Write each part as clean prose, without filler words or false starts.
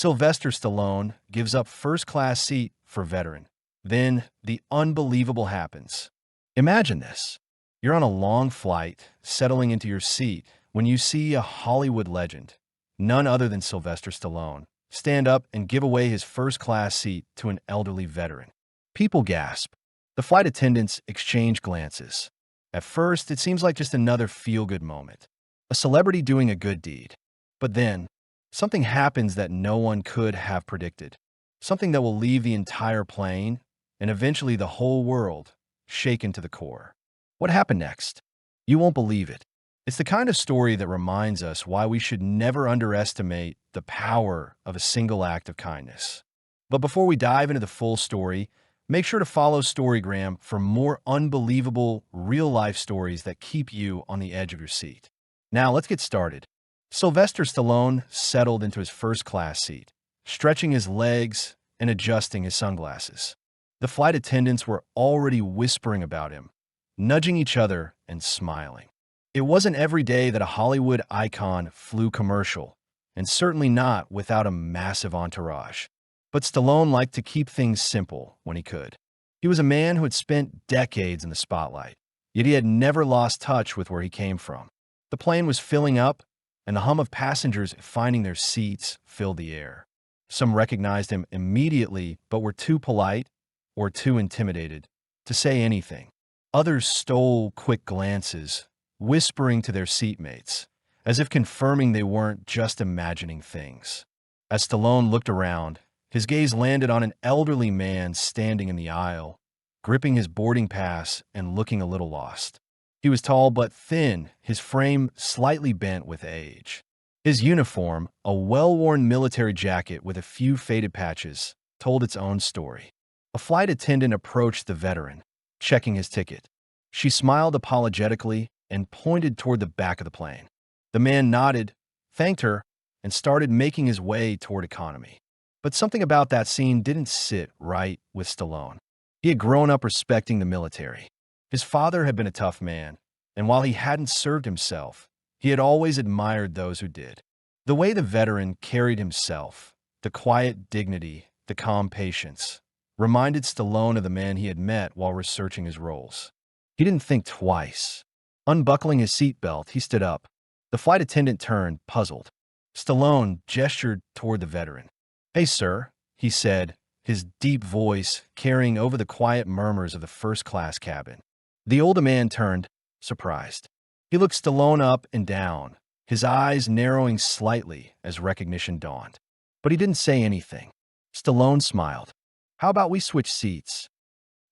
Sylvester Stallone gives up first-class seat for veteran. Then, the unbelievable happens. Imagine this. You're on a long flight, settling into your seat, when you see a Hollywood legend, none other than Sylvester Stallone, stand up and give away his first-class seat to an elderly veteran. People gasp. The flight attendants exchange glances. At first, it seems like just another feel-good moment. A celebrity doing a good deed. But then, something happens that no one could have predicted. Something that will leave the entire plane, and eventually the whole world, shaken to the core. What happened next? You won't believe it. It's the kind of story that reminds us why we should never underestimate the power of a single act of kindness. But before we dive into the full story, make sure to follow Storygram for more unbelievable, real-life stories that keep you on the edge of your seat. Now, let's get started. Sylvester Stallone settled into his first-class seat, stretching his legs and adjusting his sunglasses. The flight attendants were already whispering about him, nudging each other and smiling. It wasn't every day that a Hollywood icon flew commercial, and certainly not without a massive entourage. But Stallone liked to keep things simple when he could. He was a man who had spent decades in the spotlight, yet he had never lost touch with where he came from. The plane was filling up, and the hum of passengers finding their seats filled the air. Some recognized him immediately, but were too polite or too intimidated to say anything. Others stole quick glances, whispering to their seatmates, as if confirming they weren't just imagining things. As Stallone looked around, his gaze landed on an elderly man standing in the aisle, gripping his boarding pass and looking a little lost. He was tall but thin, his frame slightly bent with age. His uniform, a well-worn military jacket with a few faded patches, told its own story. A flight attendant approached the veteran, checking his ticket. She smiled apologetically and pointed toward the back of the plane. The man nodded, thanked her, and started making his way toward economy. But something about that scene didn't sit right with Stallone. He had grown up respecting the military. His father had been a tough man, and while he hadn't served himself, he had always admired those who did. The way the veteran carried himself, the quiet dignity, the calm patience, reminded Stallone of the man he had met while researching his roles. He didn't think twice. Unbuckling his seatbelt, he stood up. The flight attendant turned, puzzled. Stallone gestured toward the veteran. "Hey, sir," he said, his deep voice carrying over the quiet murmurs of the first-class cabin. The older man turned, surprised. He looked Stallone up and down, his eyes narrowing slightly as recognition dawned. But he didn't say anything. Stallone smiled. "How about we switch seats?"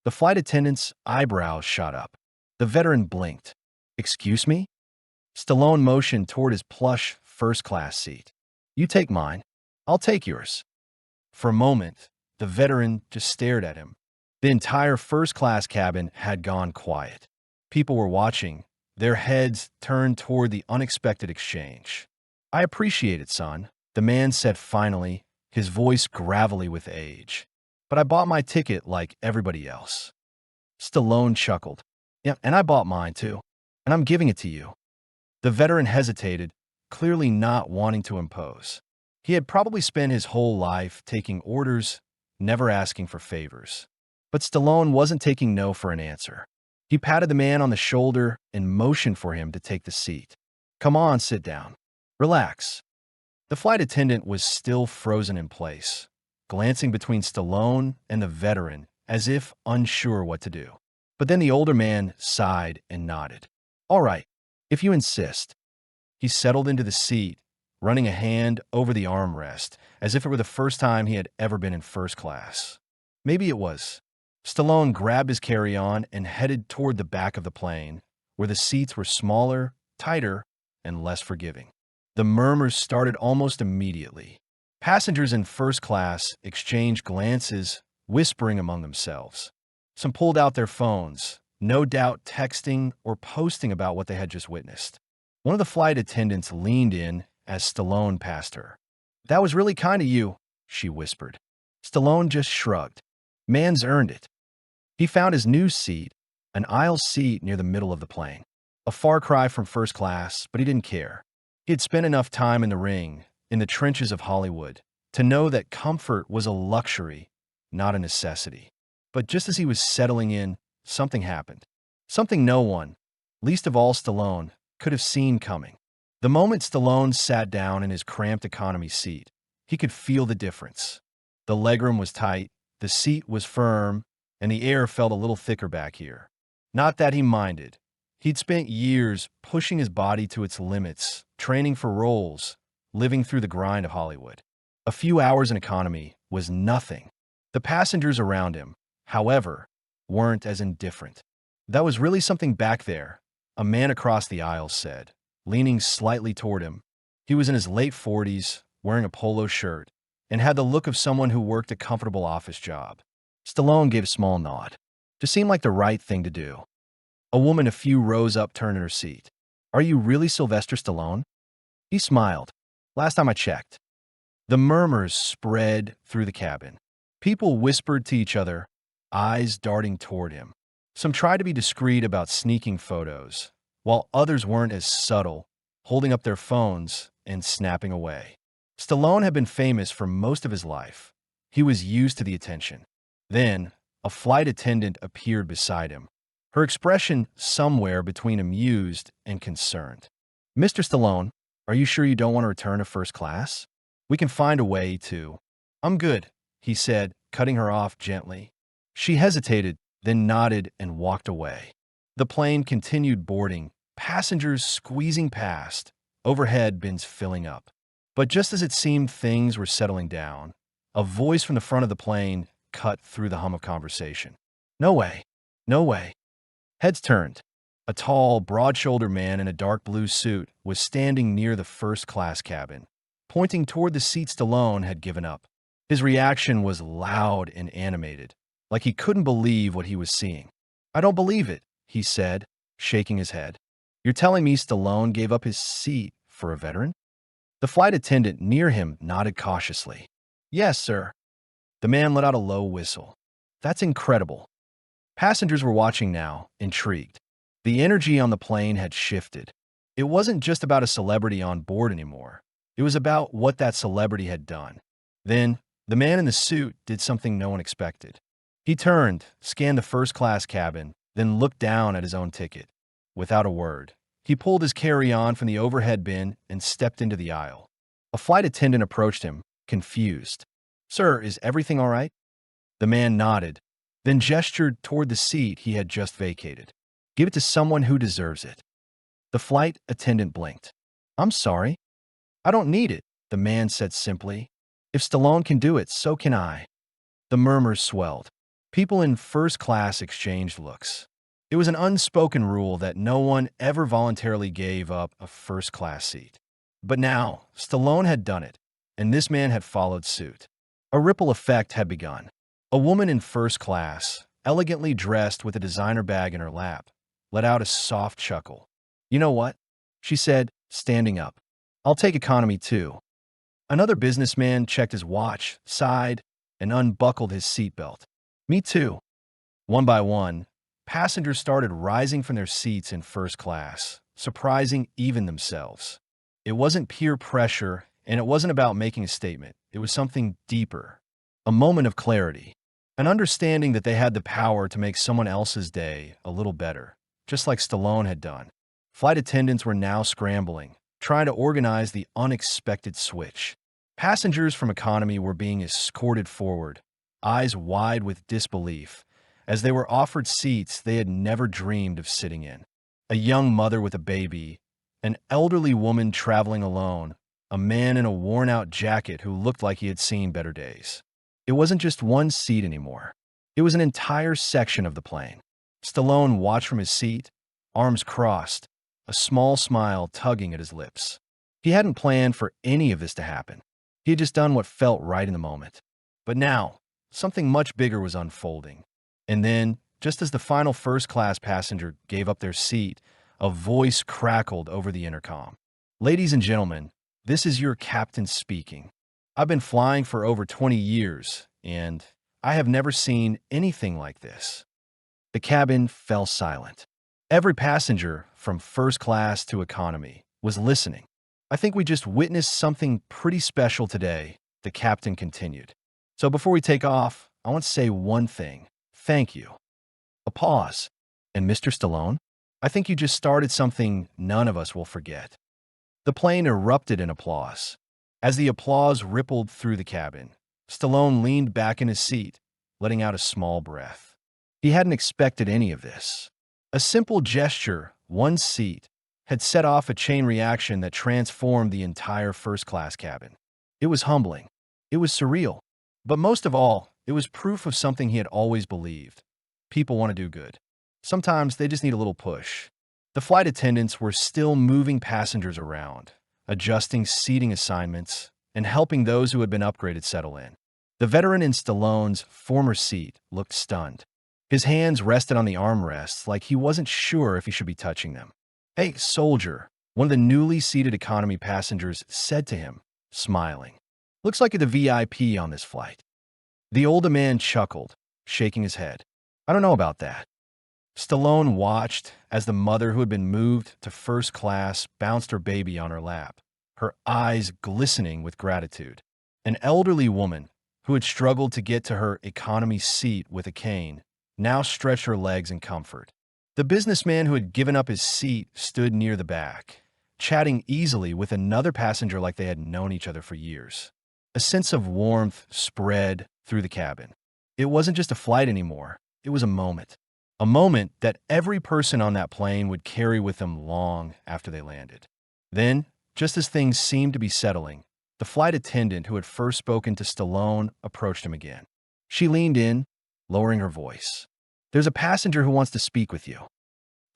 The flight attendant's eyebrows shot up. The veteran blinked. "Excuse me?" Stallone motioned toward his plush first-class seat. "You take mine. I'll take yours." For a moment, the veteran just stared at him. The entire first-class cabin had gone quiet. People were watching, their heads turned toward the unexpected exchange. "I appreciate it, son," the man said finally, his voice gravelly with age. "But I bought my ticket like everybody else." Stallone chuckled. "Yeah, and I bought mine too, and I'm giving it to you." The veteran hesitated, clearly not wanting to impose. He had probably spent his whole life taking orders, never asking for favors. But Stallone wasn't taking no for an answer. He patted the man on the shoulder and motioned for him to take the seat. "Come on, sit down. Relax." The flight attendant was still frozen in place, glancing between Stallone and the veteran as if unsure what to do. But then the older man sighed and nodded. "All right, if you insist." He settled into the seat, running a hand over the armrest, as if it were the first time he had ever been in first class. Maybe it was. Stallone grabbed his carry-on and headed toward the back of the plane, where the seats were smaller, tighter, and less forgiving. The murmurs started almost immediately. Passengers in first class exchanged glances, whispering among themselves. Some pulled out their phones, no doubt texting or posting about what they had just witnessed. One of the flight attendants leaned in as Stallone passed her. "That was really kind of you," she whispered. Stallone just shrugged. Man's earned it. He found his new seat, an aisle seat near the middle of the plane. A far cry from first class, but he didn't care. He had spent enough time in the ring, in the trenches of Hollywood, to know that comfort was a luxury, not a necessity. But just as he was settling in, something happened. Something no one, least of all Stallone, could have seen coming. The moment Stallone sat down in his cramped economy seat, he could feel the difference. The legroom was tight, the seat was firm, and the air felt a little thicker back here. Not that he minded. He'd spent years pushing his body to its limits, training for roles, living through the grind of Hollywood. A few hours in economy was nothing. The passengers around him, however, weren't as indifferent. That was really something back there, a man across the aisle said, leaning slightly toward him. He was in his late 40s, wearing a polo shirt, and had the look of someone who worked a comfortable office job. Stallone gave a small nod. Just seemed like the right thing to do. A woman a few rows up turned in her seat. "Are you really Sylvester Stallone?" He smiled. "Last time I checked." The murmurs spread through the cabin. People whispered to each other, eyes darting toward him. Some tried to be discreet about sneaking photos, while others weren't as subtle, holding up their phones and snapping away. Stallone had been famous for most of his life. He was used to the attention. Then, a flight attendant appeared beside him, her expression somewhere between amused and concerned. "Mr. Stallone, are you sure you don't want to return to first class? We can find a way to—" "I'm good," he said, cutting her off gently. She hesitated, then nodded and walked away. The plane continued boarding, passengers squeezing past, overhead bins filling up. But just as it seemed things were settling down, a voice from the front of the plane cut through the hum of conversation. "No way. No way." Heads turned. A tall, broad-shouldered man in a dark blue suit was standing near the first-class cabin, pointing toward the seat Stallone had given up. His reaction was loud and animated, like he couldn't believe what he was seeing. "I don't believe it," he said, shaking his head. "You're telling me Stallone gave up his seat for a veteran?" The flight attendant near him nodded cautiously. "Yes, sir." The man let out a low whistle. "That's incredible." Passengers were watching now, intrigued. The energy on the plane had shifted. It wasn't just about a celebrity on board anymore. It was about what that celebrity had done. Then, the man in the suit did something no one expected. He turned, scanned the first-class cabin, then looked down at his own ticket. Without a word, he pulled his carry-on from the overhead bin and stepped into the aisle. A flight attendant approached him, confused. "Sir, is everything all right?" The man nodded, then gestured toward the seat he had just vacated. "Give it to someone who deserves it." The flight attendant blinked. "I'm sorry. I don't need it," the man said simply. "If Stallone can do it, so can I." The murmurs swelled. People in first class exchanged looks. It was an unspoken rule that no one ever voluntarily gave up a first-class seat. But now, Stallone had done it, and this man had followed suit. A ripple effect had begun. A woman in first class, elegantly dressed with a designer bag in her lap, let out a soft chuckle. "You know what?" she said, standing up. "I'll take economy too." Another businessman checked his watch, sighed, and unbuckled his seatbelt. "Me too." One by one, passengers started rising from their seats in first class, surprising even themselves. It wasn't peer pressure, and it wasn't about making a statement. It was something deeper. A moment of clarity. An understanding that they had the power to make someone else's day a little better, just like Stallone had done. Flight attendants were now scrambling, trying to organize the unexpected switch. Passengers from economy were being escorted forward, eyes wide with disbelief, as they were offered seats they had never dreamed of sitting in. A young mother with a baby, an elderly woman traveling alone, a man in a worn-out jacket who looked like he had seen better days. It wasn't just one seat anymore. It was an entire section of the plane. Stallone watched from his seat, arms crossed, a small smile tugging at his lips. He hadn't planned for any of this to happen. He had just done what felt right in the moment. But now, something much bigger was unfolding. And then, just as the final first-class passenger gave up their seat, a voice crackled over the intercom. "Ladies and gentlemen, this is your captain speaking. I've been flying for over 20 years, and I have never seen anything like this." The cabin fell silent. Every passenger, from first class to economy, was listening. "I think we just witnessed something pretty special today," the captain continued. So before we take off, I want to say one thing. Thank you. A pause. And Mr. Stallone, I think you just started something none of us will forget. The plane erupted in applause. As the applause rippled through the cabin, Stallone leaned back in his seat, letting out a small breath. He hadn't expected any of this. A simple gesture, one seat, had set off a chain reaction that transformed the entire first-class cabin. It was humbling. It was surreal. But most of all, it was proof of something he had always believed. People want to do good. Sometimes they just need a little push. The flight attendants were still moving passengers around, adjusting seating assignments, and helping those who had been upgraded settle in. The veteran in Stallone's former seat looked stunned. His hands rested on the armrests like he wasn't sure if he should be touching them. "Hey, soldier," one of the newly seated economy passengers said to him, smiling. "Looks like you're the VIP on this flight." The older man chuckled, shaking his head. "I don't know about that." Stallone watched as the mother who had been moved to first class bounced her baby on her lap, her eyes glistening with gratitude. An elderly woman, who had struggled to get to her economy seat with a cane, now stretched her legs in comfort. The businessman who had given up his seat stood near the back, chatting easily with another passenger like they had known each other for years. A sense of warmth spread through the cabin. It wasn't just a flight anymore, it was a moment. A moment that every person on that plane would carry with them long after they landed. Then, just as things seemed to be settling, the flight attendant who had first spoken to Stallone approached him again. She leaned in, lowering her voice. "There's a passenger who wants to speak with you."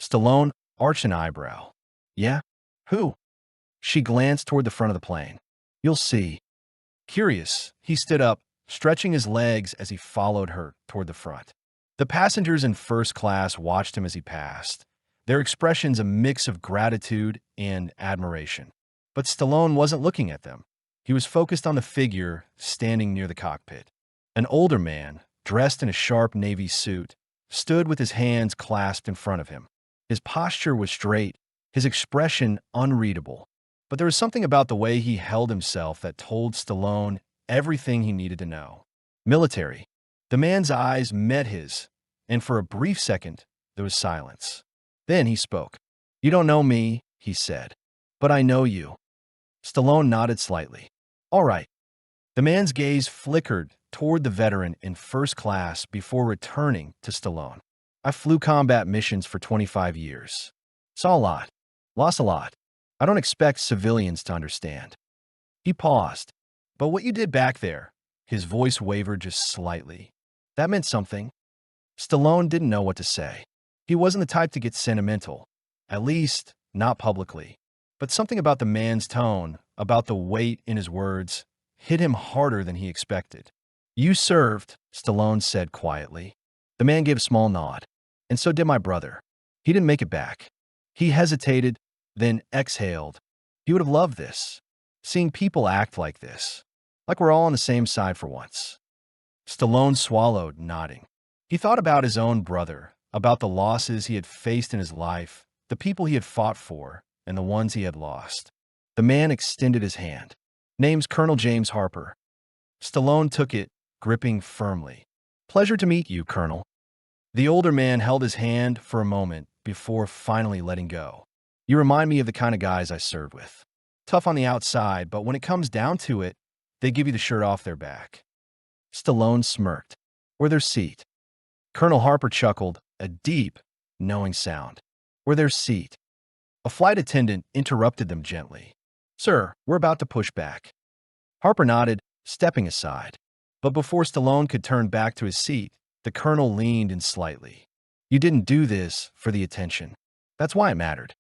Stallone arched an eyebrow. "Yeah? Who?" She glanced toward the front of the plane. "You'll see." Curious, he stood up, stretching his legs as he followed her toward the front. The passengers in first class watched him as he passed, their expressions a mix of gratitude and admiration. But Stallone wasn't looking at them. He was focused on the figure standing near the cockpit. An older man, dressed in a sharp navy suit, stood with his hands clasped in front of him. His posture was straight, his expression unreadable. But there was something about the way he held himself that told Stallone everything he needed to know. Military. The man's eyes met his, and for a brief second, there was silence. Then he spoke. "You don't know me," he said, "but I know you." Stallone nodded slightly. "All right." The man's gaze flickered toward the veteran in first class before returning to Stallone. "I flew combat missions for 25 years. Saw a lot. Lost a lot. I don't expect civilians to understand." He paused. "But what you did back there," his voice wavered just slightly, "that meant something." Stallone didn't know what to say. He wasn't the type to get sentimental, at least not publicly. But something about the man's tone, about the weight in his words, hit him harder than he expected. "You served," Stallone said quietly. The man gave a small nod. "And so did my brother. He didn't make it back." He hesitated, then exhaled. He would have loved this. Seeing people act like this. Like we're all on the same side for once. Stallone swallowed, nodding. He thought about his own brother, about the losses he had faced in his life, the people he had fought for, and the ones he had lost. The man extended his hand. "Name's Colonel James Harper." Stallone took it, gripping firmly. "Pleasure to meet you, Colonel." The older man held his hand for a moment before finally letting go. "You remind me of the kind of guys I served with. Tough on the outside, but when it comes down to it, they give you the shirt off their back." Stallone smirked. "Or their seat." Colonel Harper chuckled, a deep, knowing sound. "Or their seat." A flight attendant interrupted them gently. "Sir, we're about to push back." Harper nodded, stepping aside. But before Stallone could turn back to his seat, the colonel leaned in slightly. "You didn't do this for the attention. That's why it mattered."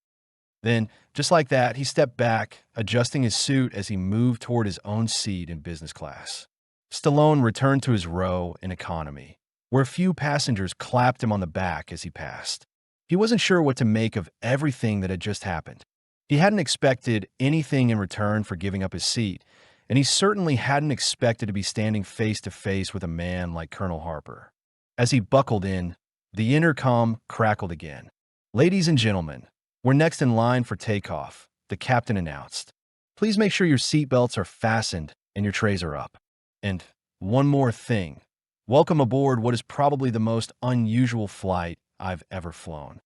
Then, just like that, he stepped back, adjusting his suit as he moved toward his own seat in business class. Stallone returned to his row in economy, where a few passengers clapped him on the back as he passed. He wasn't sure what to make of everything that had just happened. He hadn't expected anything in return for giving up his seat, and he certainly hadn't expected to be standing face to face with a man like Colonel Harper. As he buckled in, the intercom crackled again. "Ladies and gentlemen, we're next in line for takeoff," the captain announced. "Please make sure your seatbelts are fastened and your trays are up. And one more thing. Welcome aboard what is probably the most unusual flight I've ever flown.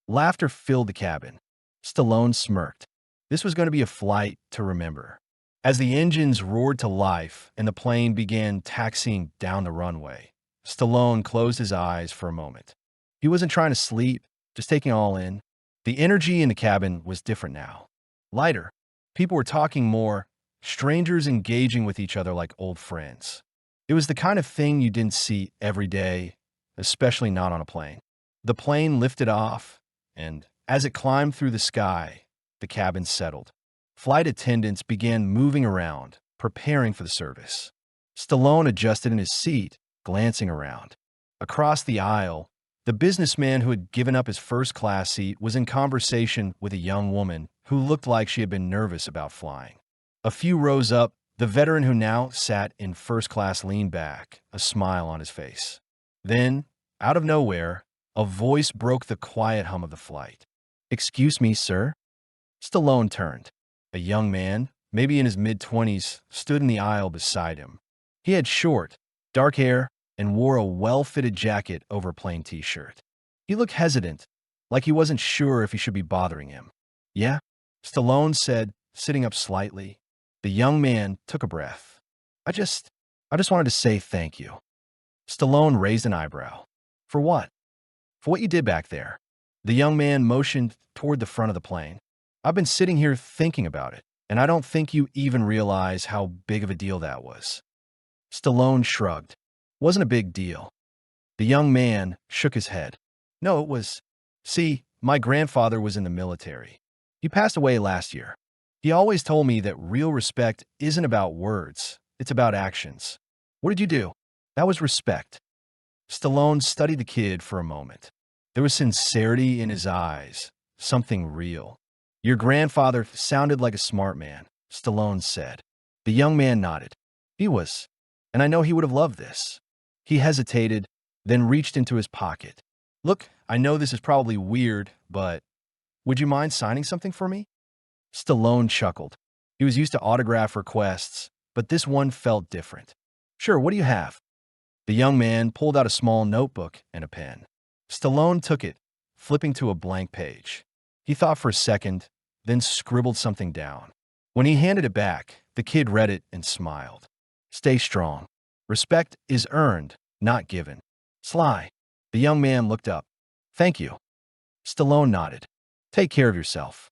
Laughter filled the cabin. Stallone smirked. This was going to be a flight to remember. As the engines roared to life and the plane began taxiing down the runway, Stallone closed his eyes for a moment. He wasn't trying to sleep, just taking it all in. The energy in the cabin was different now. Lighter. People were talking more, strangers engaging with each other like old friends. It was the kind of thing you didn't see every day, especially not on a plane. The plane lifted off, and as it climbed through the sky, the cabin settled. Flight attendants began moving around, preparing for the service. Stallone adjusted in his seat, glancing around. Across the aisle, the businessman who had given up his first-class seat was in conversation with a young woman who looked like she had been nervous about flying. A few rows up, the veteran who now sat in first class leaned back, a smile on his face. Then, out of nowhere, a voice broke the quiet hum of the flight. "Excuse me, sir?" Stallone turned. A young man, maybe in his mid-20s, stood in the aisle beside him. He had short, dark hair and wore a well-fitted jacket over a plain t-shirt. He looked hesitant, like he wasn't sure if he should be bothering him. "Yeah?" Stallone said, sitting up slightly. The young man took a breath. I just wanted to say thank you." Stallone raised an eyebrow. "For what?" "For what you did back there." The young man motioned toward the front of the plane. "I've been sitting here thinking about it, and I don't think you even realize how big of a deal that was." Stallone shrugged. "Wasn't a big deal." The young man shook his head. "No, it was. See, my grandfather was in the military. He passed away last year. He always told me that real respect isn't about words, it's about actions." "What did you do?" "That was respect." Stallone studied the kid for a moment. There was sincerity in his eyes, something real. "Your grandfather sounded like a smart man," Stallone said. The young man nodded. "He was, and I know he would have loved this." He hesitated, then reached into his pocket. "Look, I know this is probably weird, but would you mind signing something for me?" Stallone chuckled. He was used to autograph requests, but this one felt different. "Sure, what do you have?" The young man pulled out a small notebook and a pen. Stallone took it, flipping to a blank page. He thought for a second, then scribbled something down. When he handed it back, the kid read it and smiled. "Stay strong. Respect is earned, not given. Sly." The young man looked up. "Thank you." Stallone nodded. "Take care of yourself."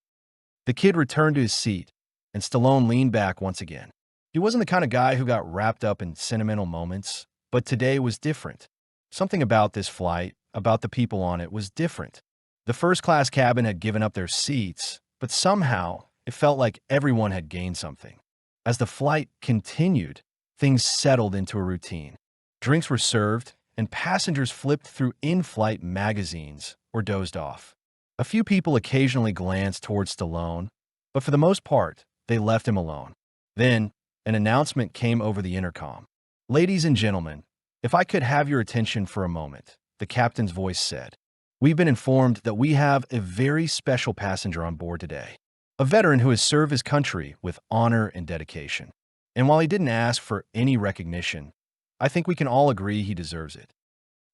The kid returned to his seat, and Stallone leaned back once again. He wasn't the kind of guy who got wrapped up in sentimental moments, but today was different. Something about this flight, about the people on it, was different. The first-class cabin had given up their seats, but somehow it felt like everyone had gained something. As the flight continued, things settled into a routine. Drinks were served, and passengers flipped through in-flight magazines or dozed off. A few people occasionally glanced towards Stallone, but for the most part, they left him alone. Then, an announcement came over the intercom. "Ladies and gentlemen, if I could have your attention for a moment," the captain's voice said. "We've been informed that we have a very special passenger on board today, a veteran who has served his country with honor and dedication. And while he didn't ask for any recognition, I think we can all agree he deserves it."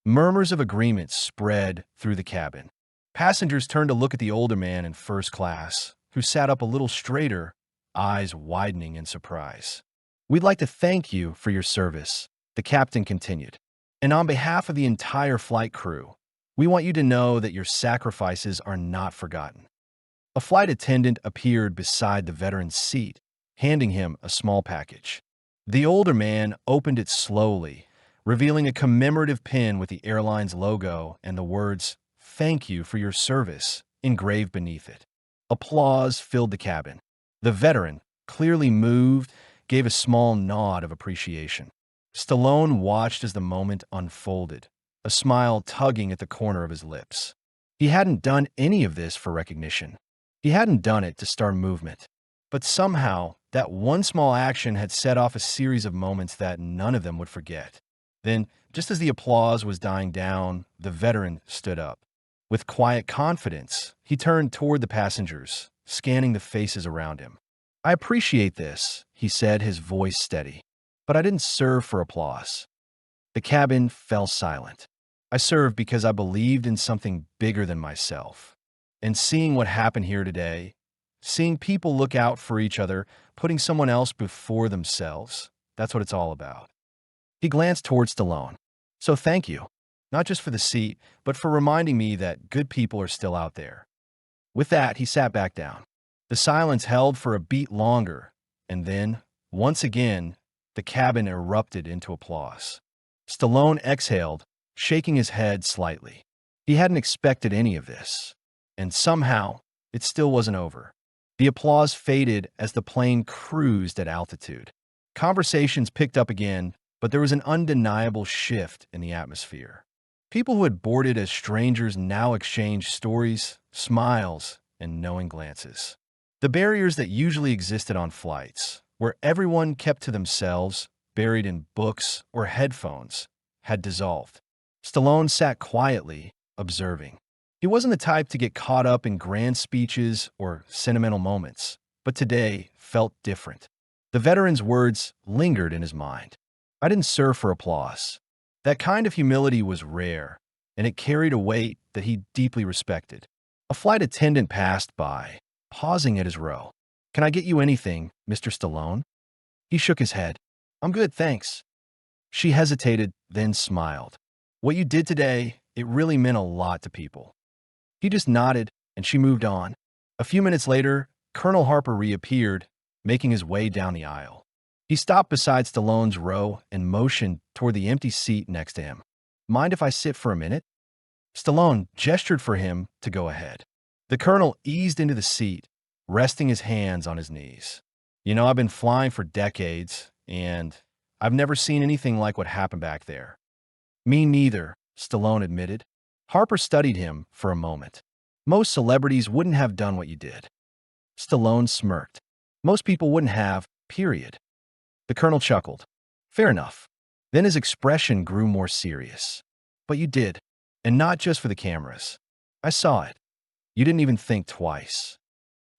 Murmurs of agreement spread through the cabin. Passengers turned to look at the older man in first class, who sat up a little straighter, eyes widening in surprise. "We'd like to thank you for your service," the captain continued. "And on behalf of the entire flight crew, we want you to know that your sacrifices are not forgotten." A flight attendant appeared beside the veteran's seat, handing him a small package. The older man opened it slowly, revealing a commemorative pin with the airline's logo and the words, "Thank you for your service," engraved beneath it. Applause filled the cabin. The veteran, clearly moved, gave a small nod of appreciation. Stallone watched as the moment unfolded, a smile tugging at the corner of his lips. He hadn't done any of this for recognition. He hadn't done it to start movement. But somehow, that one small action had set off a series of moments that none of them would forget. Then, just as the applause was dying down, the veteran stood up. With quiet confidence, he turned toward the passengers, scanning the faces around him. "I appreciate this," he said, his voice steady. "But I didn't serve for applause." The cabin fell silent. "I served because I believed in something bigger than myself. And seeing what happened here today, seeing people look out for each other, putting someone else before themselves, that's what it's all about." He glanced towards Stallone. "So thank you, not just for the seat, but for reminding me that good people are still out there." With that, he sat back down. The silence held for a beat longer, and then, once again, the cabin erupted into applause. Stallone exhaled, shaking his head slightly. He hadn't expected any of this. And somehow, it still wasn't over. The applause faded as the plane cruised at altitude. Conversations picked up again, but there was an undeniable shift in the atmosphere. People who had boarded as strangers now exchanged stories, smiles, and knowing glances. The barriers that usually existed on flights, where everyone kept to themselves, buried in books or headphones, had dissolved. Stallone sat quietly, observing. He wasn't the type to get caught up in grand speeches or sentimental moments, but today felt different. The veteran's words lingered in his mind. "I didn't serve for applause." That kind of humility was rare, and it carried a weight that he deeply respected. A flight attendant passed by, pausing at his row. "Can I get you anything, Mr. Stallone?" He shook his head. "I'm good, thanks." She hesitated, then smiled. "What you did today, it really meant a lot to people." He just nodded, and she moved on. A few minutes later, Colonel Harper reappeared, making his way down the aisle. He stopped beside Stallone's row and motioned toward the empty seat next to him. "Mind if I sit for a minute?" Stallone gestured for him to go ahead. The colonel eased into the seat, resting his hands on his knees. I've been flying for decades, and I've never seen anything like what happened back there." "Me neither," Stallone admitted. Harper studied him for a moment. "Most celebrities wouldn't have done what you did." Stallone smirked. "Most people wouldn't have, period." The colonel chuckled. "Fair enough." Then his expression grew more serious. "But you did, and not just for the cameras. I saw it. You didn't even think twice."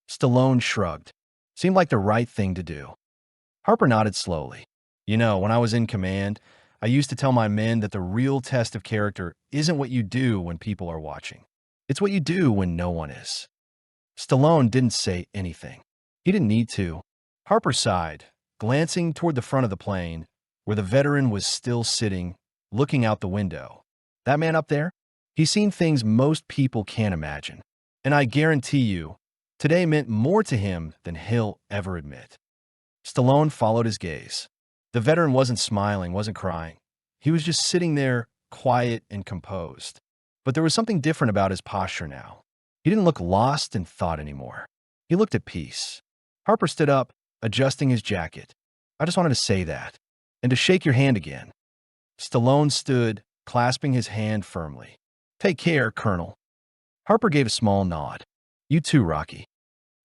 Stallone shrugged. Seemed like the right thing to do. Harper nodded slowly. When I was in command, I used to tell my men that the real test of character isn't what you do when people are watching. It's what you do when no one is." Stallone didn't say anything. He didn't need to. Harper sighed, glancing toward the front of the plane, where the veteran was still sitting, looking out the window. "That man up there? He's seen things most people can't imagine. And I guarantee you, today meant more to him than he'll ever admit." Stallone followed his gaze. The veteran wasn't smiling, wasn't crying. He was just sitting there, quiet and composed. But there was something different about his posture now. He didn't look lost in thought anymore. He looked at peace. Harper stood up, adjusting his jacket. "I just wanted to say that, and to shake your hand again." Stallone stood, clasping his hand firmly. "Take care, Colonel." Harper gave a small nod. "You too, Rocky."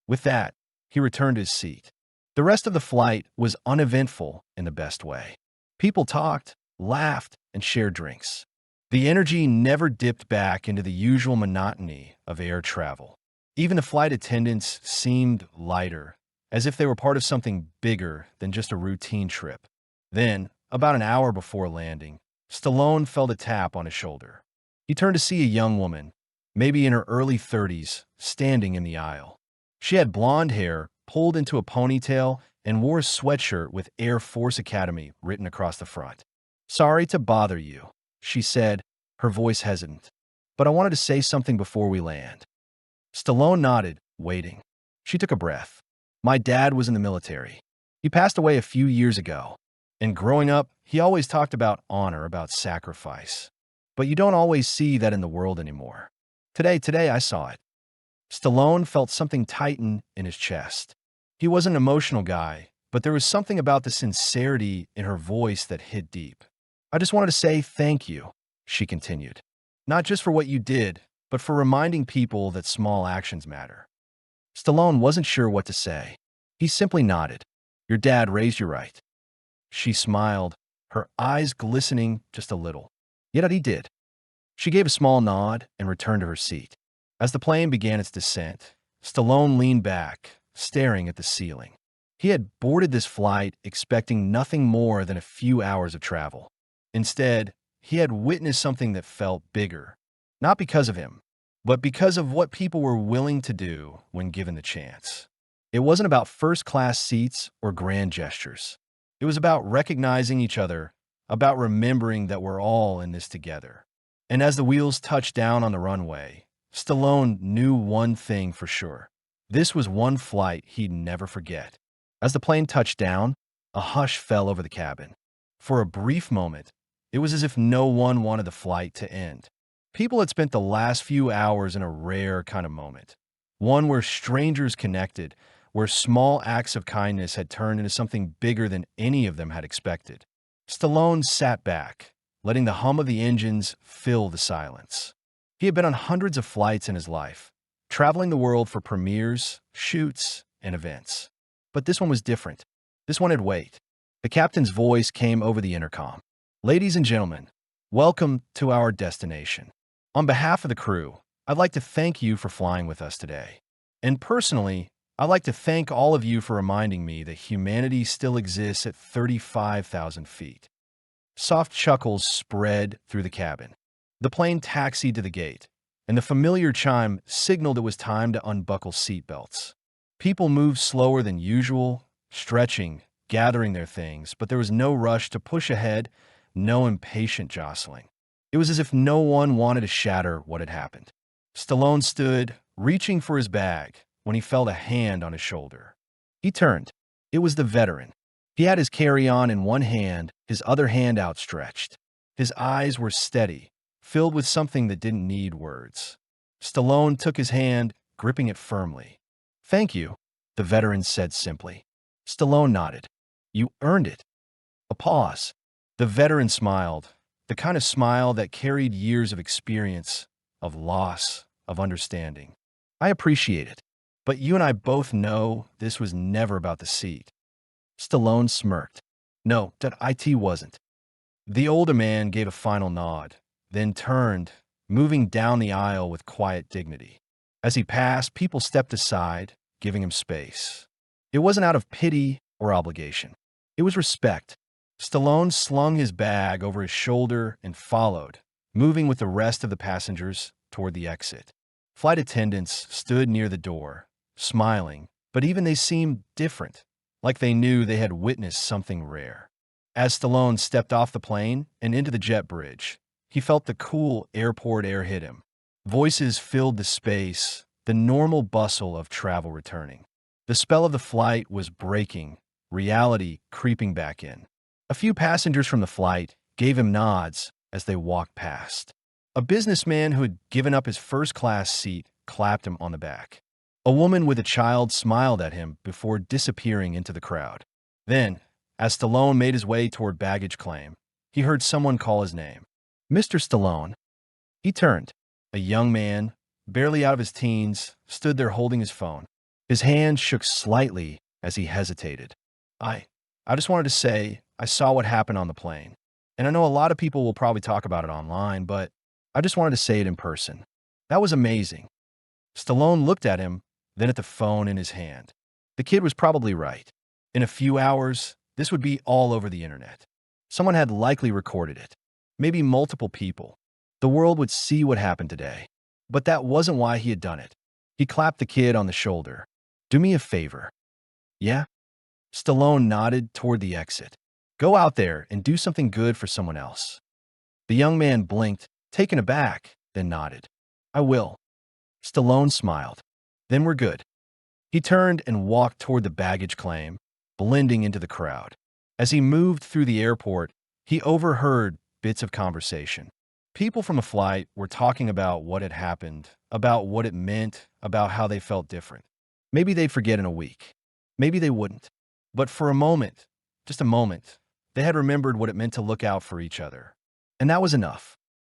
With that, he returned to his seat. The rest of the flight was uneventful in the best way. People talked, laughed, and shared drinks. The energy never dipped back into the usual monotony of air travel. Even the flight attendants seemed lighter, as if they were part of something bigger than just a routine trip. Then, about an hour before landing, Stallone felt a tap on his shoulder. He turned to see a young woman, maybe in her early 30s, standing in the aisle. She had blonde hair pulled into a ponytail and wore a sweatshirt with Air Force Academy written across the front. "Sorry to bother you," she said, her voice hesitant, "but I wanted to say something before we land." Stallone nodded, waiting. She took a breath. "My dad was in the military. He passed away a few years ago. And growing up, he always talked about honor, about sacrifice. But you don't always see that in the world anymore. Today I saw it." Stallone felt something tighten in his chest. He was an emotional guy, but there was something about the sincerity in her voice that hit deep. "I just wanted to say thank you," she continued. "Not just for what you did, but for reminding people that small actions matter." Stallone wasn't sure what to say. He simply nodded. "Your dad raised you right." She smiled, her eyes glistening just a little. "Yet he did." She gave a small nod and returned to her seat. As the plane began its descent, Stallone leaned back, staring at the ceiling. He had boarded this flight expecting nothing more than a few hours of travel. Instead, he had witnessed something that felt bigger, not because of him, but because of what people were willing to do when given the chance. It wasn't about first-class seats or grand gestures. It was about recognizing each other, about remembering that we're all in this together. And as the wheels touched down on the runway, Stallone knew one thing for sure. This was one flight he'd never forget. As the plane touched down, a hush fell over the cabin. For a brief moment, it was as if no one wanted the flight to end. People had spent the last few hours in a rare kind of moment. One where strangers connected, where small acts of kindness had turned into something bigger than any of them had expected. Stallone sat back, letting the hum of the engines fill the silence. He had been on hundreds of flights in his life, traveling the world for premieres, shoots, and events. But this one was different. This one had weight. The captain's voice came over the intercom. "Ladies and gentlemen, welcome to our destination. On behalf of the crew, I'd like to thank you for flying with us today. And personally, I'd like to thank all of you for reminding me that humanity still exists at 35,000 feet." Soft chuckles spread through the cabin. The plane taxied to the gate, and the familiar chime signaled it was time to unbuckle seatbelts. People moved slower than usual, stretching, gathering their things, but there was no rush to push ahead, no impatient jostling. It was as if no one wanted to shatter what had happened. Stallone stood, reaching for his bag, when he felt a hand on his shoulder. He turned. It was the veteran. He had his carry-on in one hand, his other hand outstretched. His eyes were steady, filled with something that didn't need words. Stallone took his hand, gripping it firmly. "Thank you," the veteran said simply. Stallone nodded. "You earned it." A pause. The veteran smiled, the kind of smile that carried years of experience, of loss, of understanding. "I appreciate it, but you and I both know this was never about the seat." Stallone smirked. "No, that it wasn't." The older man gave a final nod, then turned, moving down the aisle with quiet dignity. As he passed, people stepped aside, giving him space. It wasn't out of pity or obligation. It was respect. Stallone slung his bag over his shoulder and followed, moving with the rest of the passengers toward the exit. Flight attendants stood near the door, smiling, but even they seemed different, like they knew they had witnessed something rare. As Stallone stepped off the plane and into the jet bridge, he felt the cool airport air hit him. Voices filled the space, the normal bustle of travel returning. The spell of the flight was breaking, reality creeping back in. A few passengers from the flight gave him nods as they walked past. A businessman who had given up his first-class seat clapped him on the back. A woman with a child smiled at him before disappearing into the crowd. Then, as Stallone made his way toward baggage claim, he heard someone call his name. "Mr. Stallone." He turned. A young man, barely out of his teens, stood there holding his phone. His hand shook slightly as he hesitated. I just wanted to say I saw what happened on the plane. And I know a lot of people will probably talk about it online, but I just wanted to say it in person. That was amazing." Stallone looked at him, then at the phone in his hand. The kid was probably right. In a few hours, this would be all over the internet. Someone had likely recorded it. Maybe multiple people. The world would see what happened today. But that wasn't why he had done it. He clapped the kid on the shoulder. "Do me a favor." "Yeah?" Stallone nodded toward the exit. "Go out there and do something good for someone else." The young man blinked, taken aback, then nodded. "I will." Stallone smiled. "Then we're good." He turned and walked toward the baggage claim, blending into the crowd. As he moved through the airport, he overheard bits of conversation. People from the flight were talking about what had happened, about what it meant, about how they felt different. Maybe they'd forget in a week. Maybe they wouldn't. But for a moment, just a moment, they had remembered what it meant to look out for each other. And that was enough.